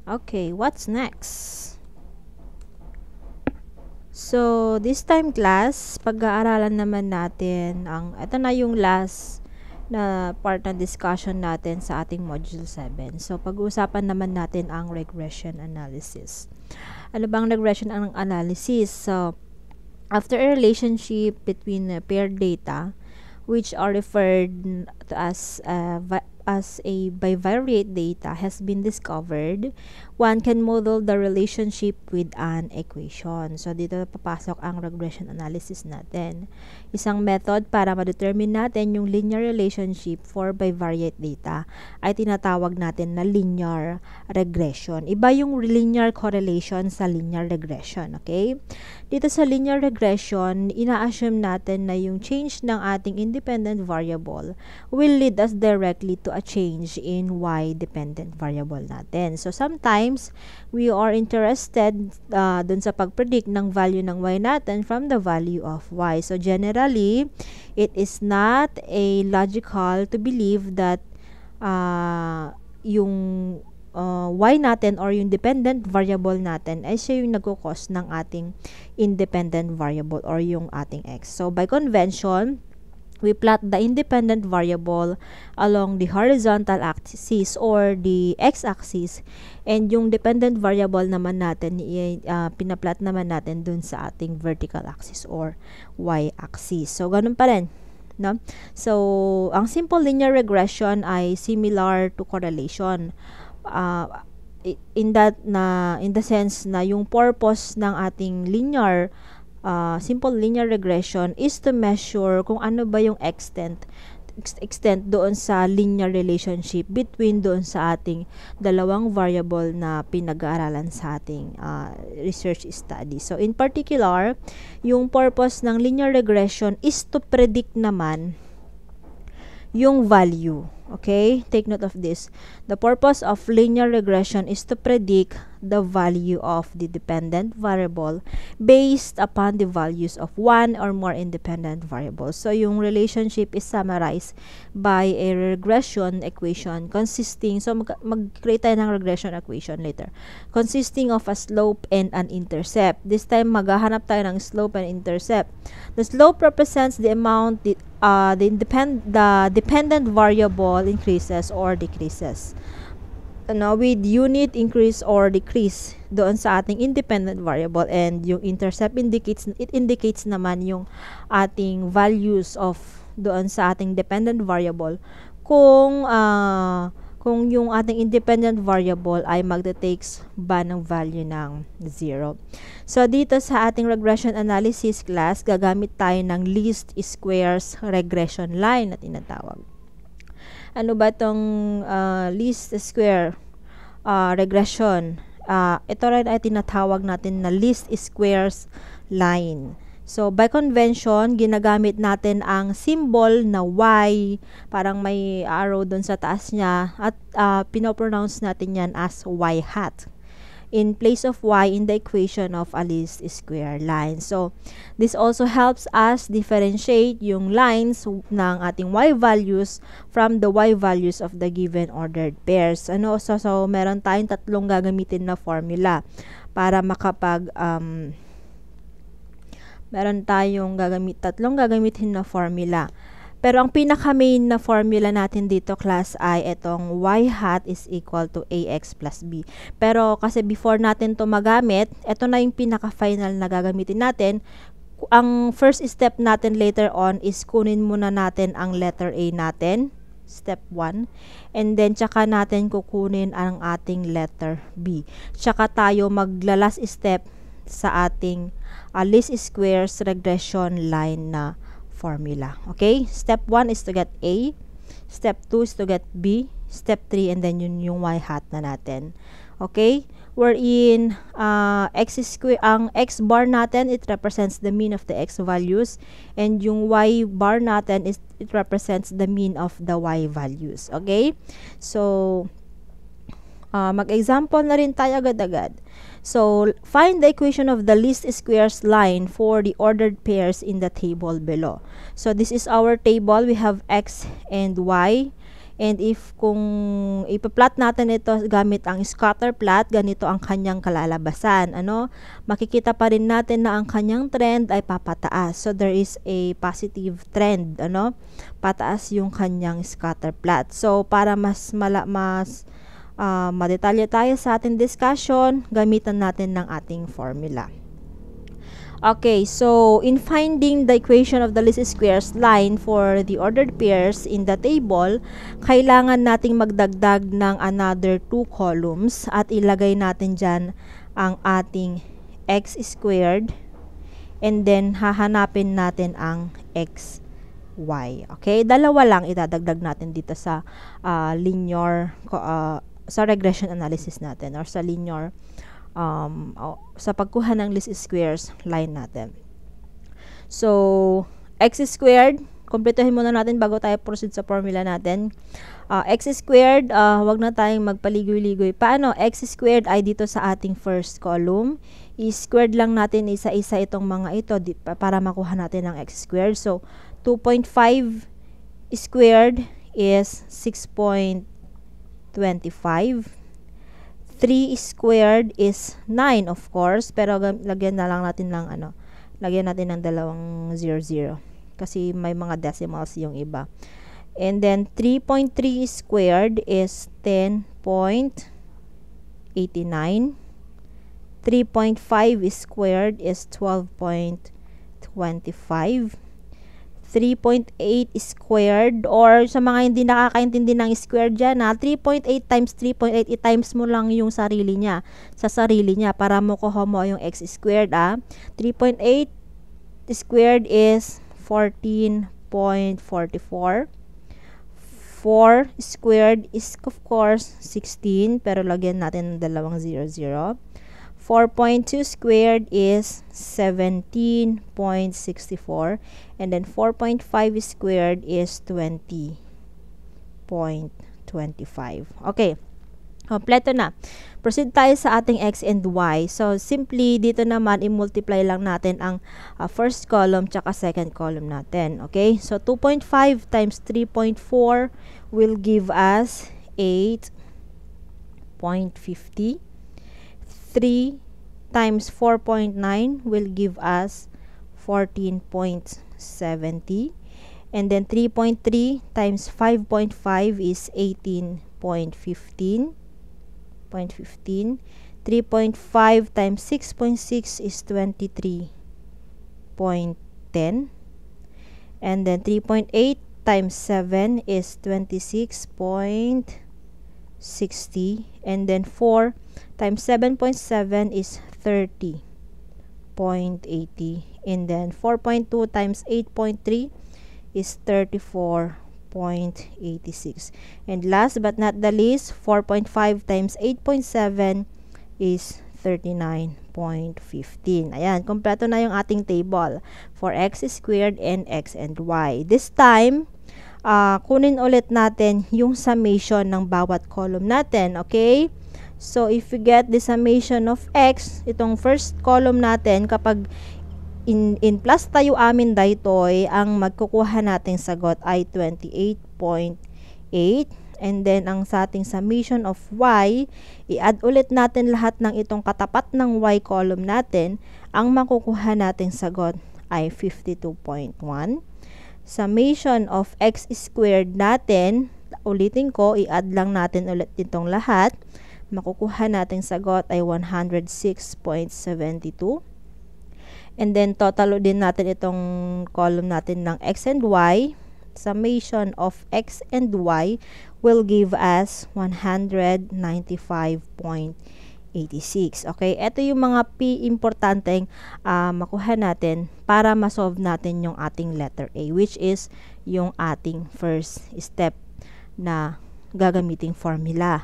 Okay, what's next? So, this time class, pag-aaralan naman natin ito na yung last na part ng discussion natin sa ating module 7. So, pag-uusapan naman natin ang regression analysis. Ano bang regression analysis? So, after a relationship between paired data, which are referred to as a bivariate data has been discovered, one can model the relationship with an equation. So, dito papasok ang regression analysis natin. Isang method para ma-determine natin yung linear relationship for bivariate data ay tinatawag natin na linear regression. Iba yung linear correlation sa linear regression, okay? Dito sa linear regression, ina-assume natin na yung change ng ating independent variable will lead us directly to a change in y-dependent variable natin. So, sometimes, we are interested dun sa pag-predict ng value ng y natin from the value of y. So, generally, it is not a logical to believe that yung y natin or yung dependent variable natin ay siya yung nagkukos ng ating independent variable or yung ating x. So, by convention, we plot the independent variable along the horizontal axis or the x-axis, and yung dependent variable naman natin pinaplot naman natin dun sa ating vertical axis or y-axis. So, ganun pa rin, no? So, ang simple linear regression ay similar to correlation. In the sense na yung purpose ng ating simple linear regression is to measure kung ano ba yung extent doon sa linear relationship between doon sa ating dalawang variable na pinag-aaralan sa ating research study. So, in particular, yung purpose ng linear regression is to predict naman yung value. Okay? Take note of this. The purpose of linear regression is to predict the value of the dependent variable based upon the values of one or more independent variables. So, yung relationship is summarized by a regression equation consisting, so mag-create tayo ng regression equation later, consisting of a slope and an intercept. This time, maghahanap tayo ng slope and intercept. The slope represents the amount the dependent variable increases or decreases, with unit increase or decrease doon sa ating independent variable, and yung intercept indicates naman yung ating values of doon sa ating dependent variable kung yung ating independent variable ay magte-takes ba ng value ng 0. So, dito sa ating regression analysis class, gagamit tayo ng least squares regression line na tinatawag. Ano ba itong least square regression? Ito rin ay tinatawag natin na least squares line. So, by convention, ginagamit natin ang symbol na y, parang may arrow dun sa taas niya, at pinopronounce natin yan as y hat in place of y in the equation of a least square line. So, this also helps us differentiate yung lines ng ating y values from the y values of the given ordered pairs. So meron tayong tatlong gagamitin na formula para meron tayong tatlong gagamitin na formula. Pero ang pinaka-main na formula natin dito, class, ay itong y hat is equal to ax plus b. Pero kasi before natin to magamit, ito na yung pinaka-final na gagamitin natin. Ang first step natin later on is kunin muna natin ang letter A natin, step 1, and then tsaka natin kukunin ang ating letter B. Tsaka tayo magla-last step sa ating least squares regression line na formula. Okay? Step 1 is to get A. Step 2 is to get B. Step 3, and then yun yung y hat na natin. Okay? Wherein, ang x bar natin, it represents the mean of the x values. And yung y bar natin, it represents the mean of the y values. Okay? So, mag-example na rin tayo agad-agad. So, find the equation of the least squares line for the ordered pairs in the table below. So, this is our table. We have x and y. And kung ipa-plot natin ito gamit ang scatter plot, ganito ang kanyang kalalabasan. Makikita pa rin natin na ang kanyang trend ay papataas. So there is a positive trend, pataas yung kanyang scatter plot. So para mas madetalye tayo sa ating discussion, gamitan natin ng ating formula. Okay, so in finding the equation of the least squares line for the ordered pairs in the table, kailangan nating magdagdag ng another 2 columns at ilagay natin dyan ang ating x squared and then hahanapin natin ang x, y. Okay, dalawa lang idadagdag natin dito sa linear sa regression analysis natin or sa linear sa pagkuha ng least squares line natin. So, x squared, kumpletuhin muna natin bago tayo proceed sa formula natin. X squared, wag na tayong magpaligoy-ligoy. Paano? X squared ay dito sa ating first column. I-squared lang natin isa-isa itong mga ito para makuha natin ang x squared. So, 2.5 squared is 6.25. 3 squared is 9, of course, pero lagyan na lang natin ng lagyan natin ng dalawang 00 kasi may mga decimals yung iba. And then 3.3 squared is 10.89. 3.5 squared is 12.25. 3.8 squared, or sa mga hindi nakakaintindi ng squared dyan, 3.8 times 3.8, i-times mo lang yung sarili niya, sa sarili niya, para makuha mo yung x squared. 3.8 squared is 14.44. 4 squared is, of course, 16, pero lagyan natin ng dalawang 00. 4.2 squared is 17.64, and then 4.5 squared is 20.25. Okay, kompleto na. Proceed tayo sa ating x and y. So, simply, dito naman, i-multiply lang natin ang first column tsaka second column natin. Okay, so 2.5 times 3.4 will give us 8.50. 3 times 4.9 will give us 14.70, and then 3.3 times 5.5 is 18.15. 3.5 times 6.6 is 23.10, and then 3.8 times 7 is 26.60, and then 4 times 7.7 is 30.80, and then 4.2 times 8.3 is 34.86, and last but not the least, 4.5 times 8.7 is 39.15. Ayan, kompleto na yung ating table for x squared and x and y. This time, kunin ulit natin yung summation ng bawat column natin, okay? So, if we get the summation of x, itong first column natin, kapag in plus tayo amin daytoy, ang magkukuha nating sagot ay 28.8. And then, ang sa ating summation of y, i-add ulit natin lahat ng itong katapat ng y column natin, ang makukuha nating sagot ay 52.1. Summation of x squared natin, ulitin ko, i-add lang natin ulit itong lahat, makukuha nating sagot ay 106.72. And then, total din natin itong column natin ng x and y. Summation of x and y will give us 195.86. Okay, ito yung mga importanteng makuha natin para ma-solve natin yung ating letter A, which is yung ating first step na gagamiting formula.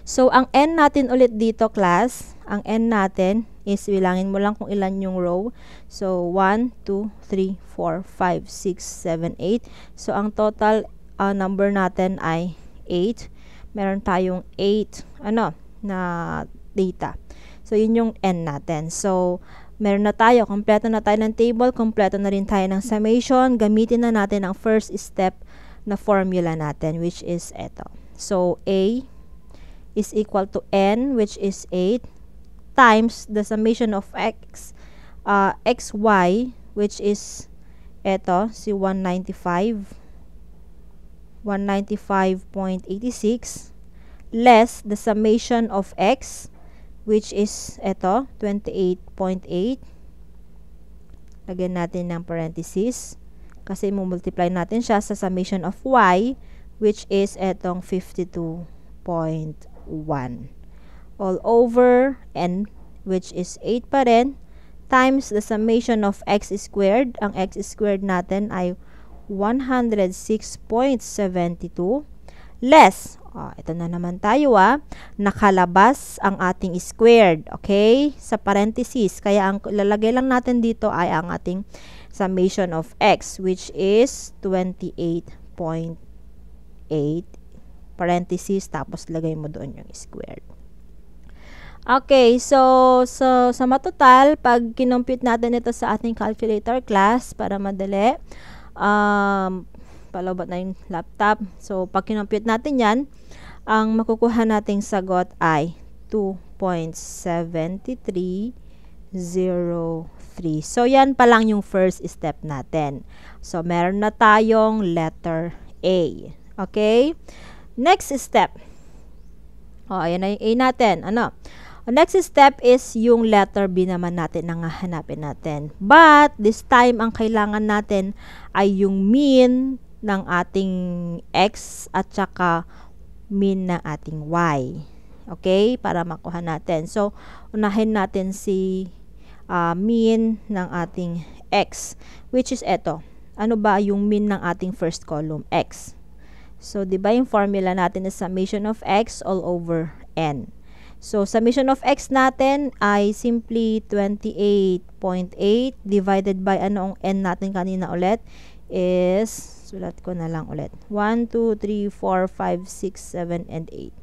So, ang n natin ulit dito, class, ang n natin is, bilangin mo lang kung ilan yung row. So, 1, 2, 3, 4, 5, 6, 7, 8. So, ang total number natin ay 8. Meron tayong 8, na data. So, yun yung n natin. So, meron na tayo, kompleto na tayo ng table, kompleto na rin tayo ng summation. Gamitin na natin ang first step na formula natin, which is ito. So, A is equal to N, which is 8, times the summation of xy, which is ito, si 195.86, less the summation of x, which is ito, 28.8. Lagyan natin ng parenthesis kasi multiply natin siya sa summation of y, which is etong 52.1. All over n, which is 8 pa rin, times the summation of x squared. Ang x squared natin ay 106.72, less, ito na naman tayo nakalabas ang ating squared, okay, sa parenthesis. Kaya ang lalagay lang natin dito ay ang ating summation of x, which is 28.8, parenthesis, tapos lagay mo doon yung squared. Okay, so sa matotal, pag kinompute natin ito sa ating calculator class, para madali, palabot na yung laptop. So, pag kinompute natin yan, ang makukuha nating sagot ay 2.7303. So, yan pa lang yung first step natin. So, meron na tayong letter A. Okay? Next step. Ayan na yung A natin. Next step is yung letter B naman natin na hanapin natin. But, this time, ang kailangan natin ay yung mean ng ating x at saka mean ng ating y. Okay? Para makuha natin. So, unahin natin si mean ng ating x, which is eto. Ano ba yung mean ng ating first column? X. So, di ba yung formula natin is summation of x all over n. So, summation of x natin ay simply 28.8 divided by ano ang n natin kanina ulit is, sulat ko na lang ulit, 1, 2, 3, 4, 5, 6, 7, and 8.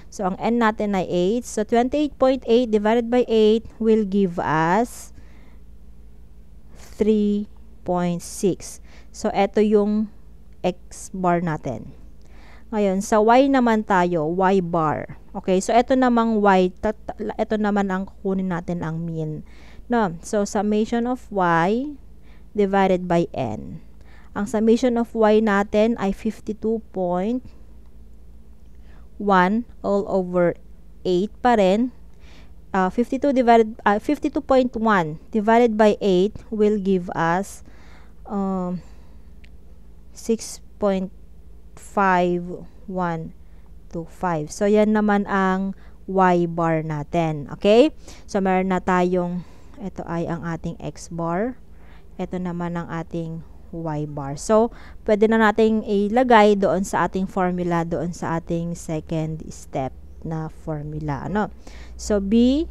So, ang n natin ay 8. So, 28.8 divided by 8 will give us 3.6. So, eto yung x bar natin. Ngayon, sa y naman tayo, y bar. Okay, so eto namang y, eto naman ang kukunin natin ang mean. No? So, summation of y divided by n. Ang summation of y natin ay 52.1 all over 8 pa rin. 52.1 divided by 8 will give us 6.5125. So, yan naman ang y bar natin. Okay? So, meron na tayong, ito ay ang ating x bar. Ito naman ang ating y bar. So, pwede na nating ilagay doon sa ating formula, doon sa ating second step na formula. So, B,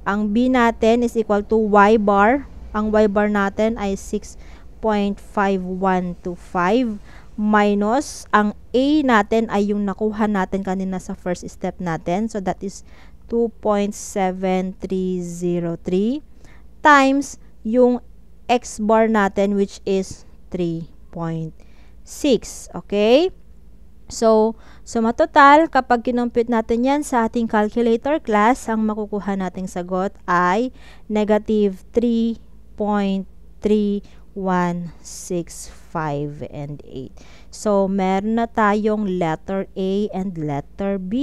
ang B natin is equal to y bar. Ang y bar natin ay 6.5125 minus ang A natin ay yung nakuha natin kanina sa first step natin. So, that is 2.7303 times yung x bar natin, which is 3.6. Okay? So, matotal, kapag kinompute natin yan sa ating calculator class, ang makukuha nating sagot ay negative 3.3165 and 8. So, meron na tayong letter A and letter B.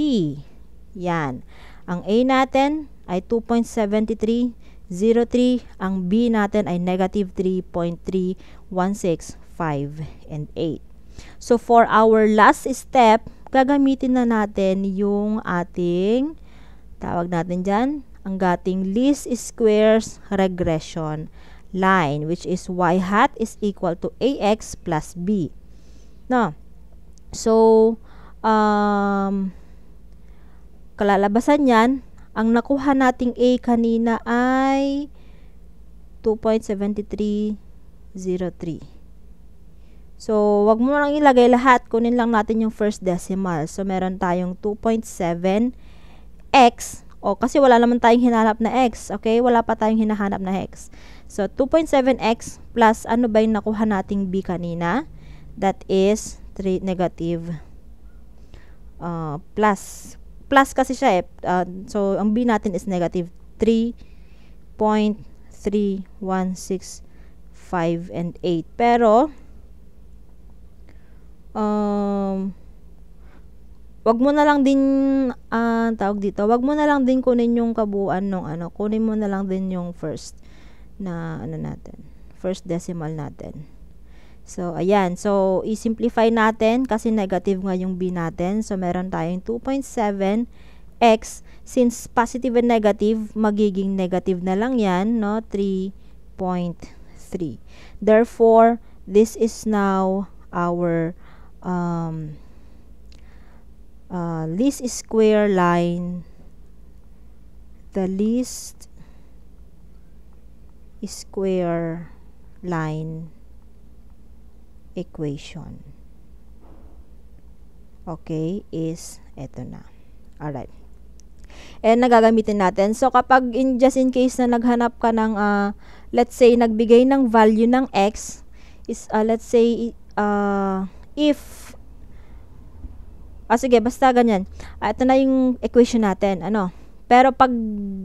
Yan. Ang A natin ay 2.7303. Ang B natin ay negative 3.3165 and 8. So, for our last step, gagamitin na natin yung ating, tawag natin dyan, ang ating least squares regression line, which is y hat is equal to ax plus b. No? So, kalalabasan yan, ang nakuha nating a kanina ay 2.7303. So, wag mo lang ilagay lahat. Kunin lang natin yung first decimal. So, meron tayong 2.7x. Kasi wala naman tayong hinahanap na x. Okay? Wala pa tayong hinahanap na x. So, 2.7x plus ano ba yung nakuha nating b kanina? That is 3 negative plus. Plus kasi siya eh. So, ang B natin is negative 3.3165 and 8. Pero, wag mo na lang din tawag dito, wag mo na lang din kunin yung kabuuan ng kunin mo na lang din yung first na natin, first decimal natin. So ayan, so i-simplify natin kasi negative nga yung B natin. So meron tayong 2.7x, since positive and negative, magiging negative na lang yan, no? 3.3. Therefore, this is now our least square line, the least square line equation. Okay, is eto na. Alright. And nagagamitin natin. So, kapag just in case na naghanap ka ng, let's say, nagbigay ng value ng x, is, let's say, if, sige, basta ganyan. Ito na yung equation natin. Pero pag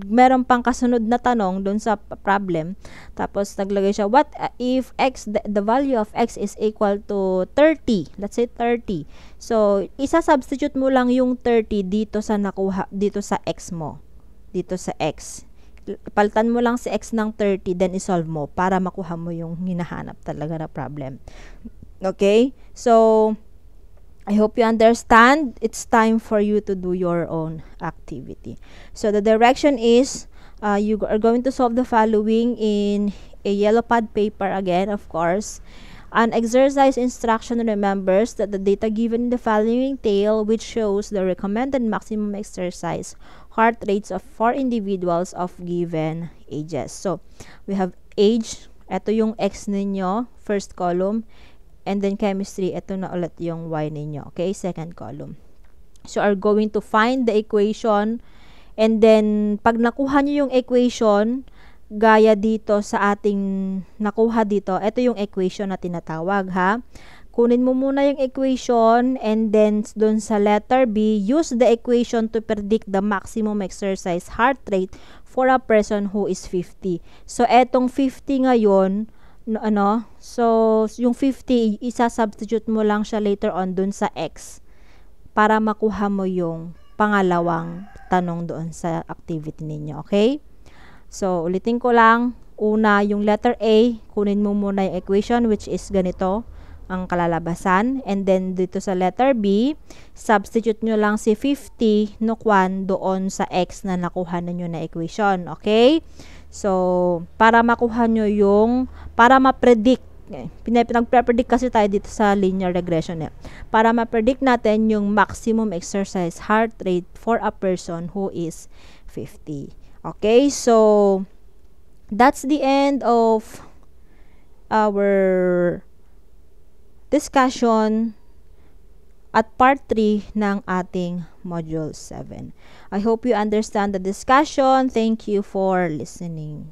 meron pang kasunod na tanong doon sa problem, tapos naglagay siya, what if x, the value of x is equal to 30? Let's say 30. So, isa-substitute mo lang yung 30 dito sa nakuha, dito sa x mo. Dito sa x. Palitan mo lang si x ng 30, then isolve mo para makuha mo yung hinahanap talaga na problem. Okay? So, I hope you understand. It's time for you to do your own activity. So the direction is, you are going to solve the following in a yellow pad paper again, of course. An exercise instruction remembers that the data given in the following table, which shows the recommended maximum exercise heart rates of 4 individuals of given ages. So we have age, ito yung X ninyo, first column. And then chemistry, ito na ulit yung Y ninyo. Okay, second column. So, are going to find the equation. And then, pag nakuha nyo yung equation, gaya dito sa ating nakuha dito, ito yung equation na tinatawag, ha? Kunin mo muna yung equation, and then, dun sa letter B, use the equation to predict the maximum exercise heart rate for a person who is 50. So, etong 50 ngayon, so yung 50 isa-substitute mo lang siya later on dun sa x para makuha mo yung pangalawang tanong doon sa activity ninyo. Okay? So ulitin ko lang, una yung letter A, kunin mo muna yung equation which is ganito ang kalalabasan, and then dito sa letter B, substitute nyo lang si 50 no kwan doon sa x na nakuha ninyo na equation. Okay? So, para makuha nyo yung, para ma-predict, nagpre-predict kasi tayo dito sa linear regression para ma-predict natin yung maximum exercise heart rate for a person who is 50. Okay, so, that's the end of our discussion at part 3 ng ating module 7. I hope you understand the discussion. Thank you for listening.